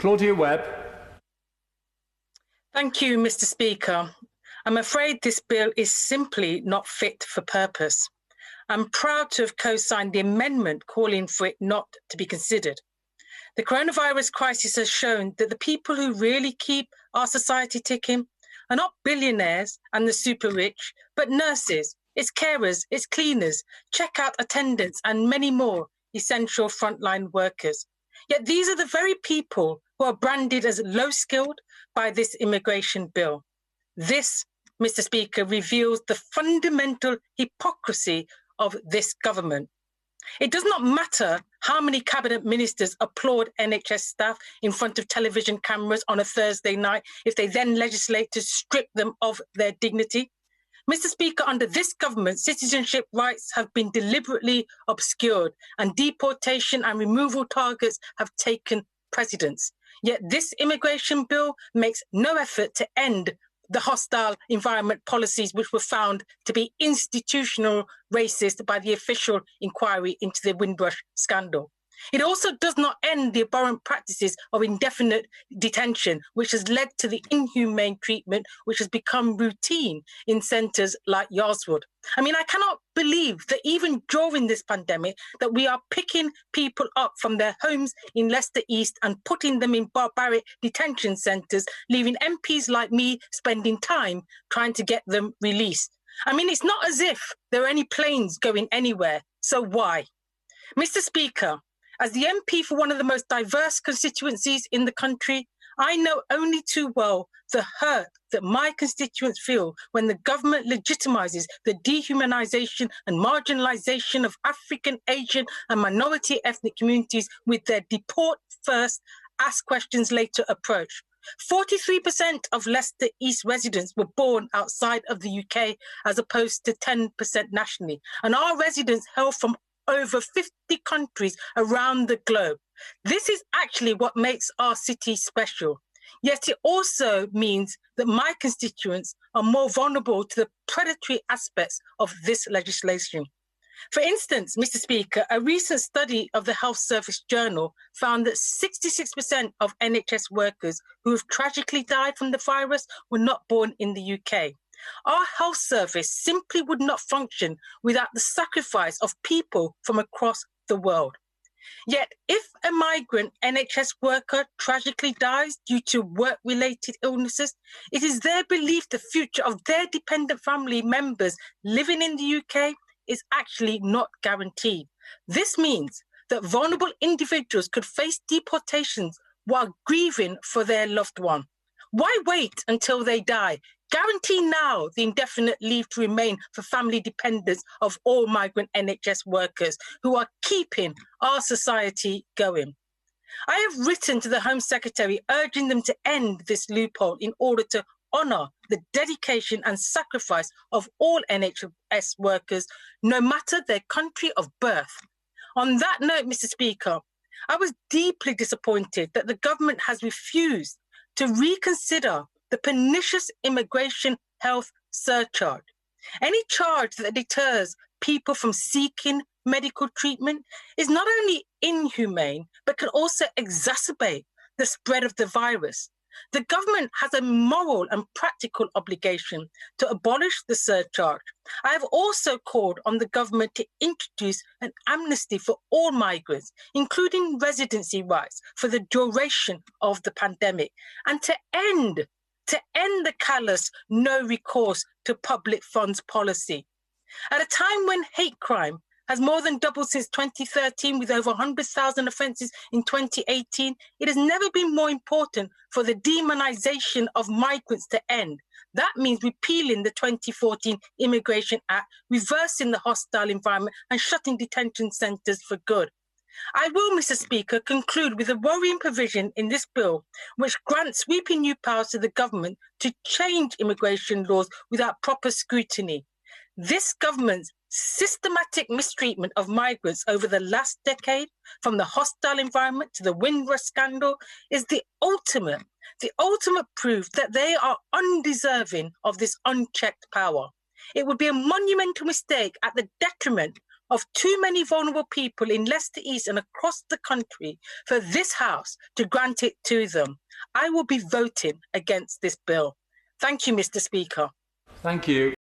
Claudia Webbe. Thank you, Mr. Speaker. I'm afraid this bill is simply not fit for purpose. I'm proud to have co-signed the amendment calling for it not to be considered. The coronavirus crisis has shown that the people who really keep our society ticking are not billionaires and the super rich, but nurses, its carers, its cleaners, checkout attendants, and many more essential frontline workers. Yet these are the very people who are branded as low-skilled by this immigration bill. This, Mr. Speaker, reveals the fundamental hypocrisy of this government. It does not matter how many cabinet ministers applaud NHS staff in front of television cameras on a Thursday night if they then legislate to strip them of their dignity. Mr. Speaker, under this government, citizenship rights have been deliberately obscured and deportation and removal targets have taken precedence. Yet this immigration bill makes no effort to end the hostile environment policies which were found to be institutional racist by the official inquiry into the Windrush scandal. It also does not end the abhorrent practices of indefinite detention, which has led to the inhumane treatment which has become routine in centres like Yarswood. I mean, I cannot believe that even during this pandemic that we are picking people up from their homes in Leicester East and putting them in barbaric detention centres, leaving MPs like me spending time trying to get them released. I mean, it's not as if there are any planes going anywhere, so why? Mr. Speaker, as the MP for one of the most diverse constituencies in the country, I know only too well the hurt that my constituents feel when the government legitimises the dehumanisation and marginalisation of African, Asian and minority ethnic communities with their deport first, ask questions later approach. 43% of Leicester East residents were born outside of the UK as opposed to 10% nationally, and our residents hail from over 50 countries around the globe. This is actually what makes our city special. Yet it also means that my constituents are more vulnerable to the predatory aspects of this legislation. For instance, Mr. Speaker, a recent study of the Health Service Journal found that 66% of NHS workers who have tragically died from the virus were not born in the UK. Our health service simply would not function without the sacrifice of people from across the world. Yet, if a migrant NHS worker tragically dies due to work-related illnesses, it is their belief the future of their dependent family members living in the UK is actually not guaranteed. This means that vulnerable individuals could face deportations while grieving for their loved one. Why wait until they die? Guarantee now the indefinite leave to remain for family dependents of all migrant NHS workers who are keeping our society going. I have written to the Home Secretary urging them to end this loophole in order to honour the dedication and sacrifice of all NHS workers, no matter their country of birth. On that note, Mr. Speaker, I was deeply disappointed that the government has refused to reconsider the pernicious immigration health surcharge. Any charge that deters people from seeking medical treatment is not only inhumane, but can also exacerbate the spread of the virus. The government has a moral and practical obligation to abolish the surcharge. I have also called on the government to introduce an amnesty for all migrants, including residency rights for the duration of the pandemic, and to end the callous no recourse to public funds policy. At a time when hate crime has more than doubled since 2013 with over 100,000 offences in 2018, it has never been more important for the demonisation of migrants to end. That means repealing the 2014 Immigration Act, reversing the hostile environment and shutting detention centres for good. I will, Mr. Speaker, conclude with a worrying provision in this bill which grants sweeping new powers to the government to change immigration laws without proper scrutiny. This government's systematic mistreatment of migrants over the last decade, from the hostile environment to the Windrush scandal, is the ultimate proof that they are undeserving of this unchecked power. It would be a monumental mistake at the detriment of too many vulnerable people in Leicester East and across the country for this House to grant it to them. I will be voting against this bill. Thank you, Mr. Speaker. Thank you.